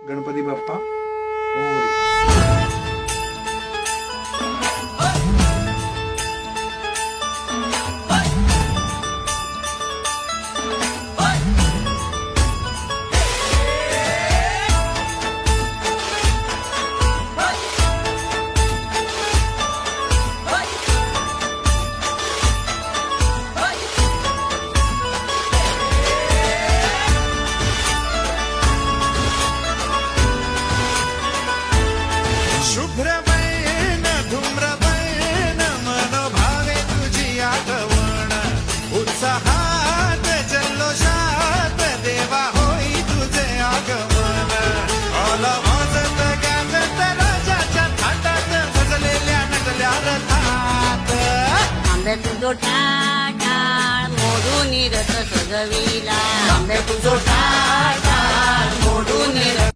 गणपती बाप्पा मोरया. शुभ्रबैन धूम्रबैन मनोभावे तुझी आठवण उत्साहात जल्लोषात देवा होई तुझे आगमन ऑल वाजत गाजत राजाच्या थाटात सजलेल्या नटल्या रथात आंबे तुझो टाळ मोडून रथ सजविला आंबे तुझो टाळ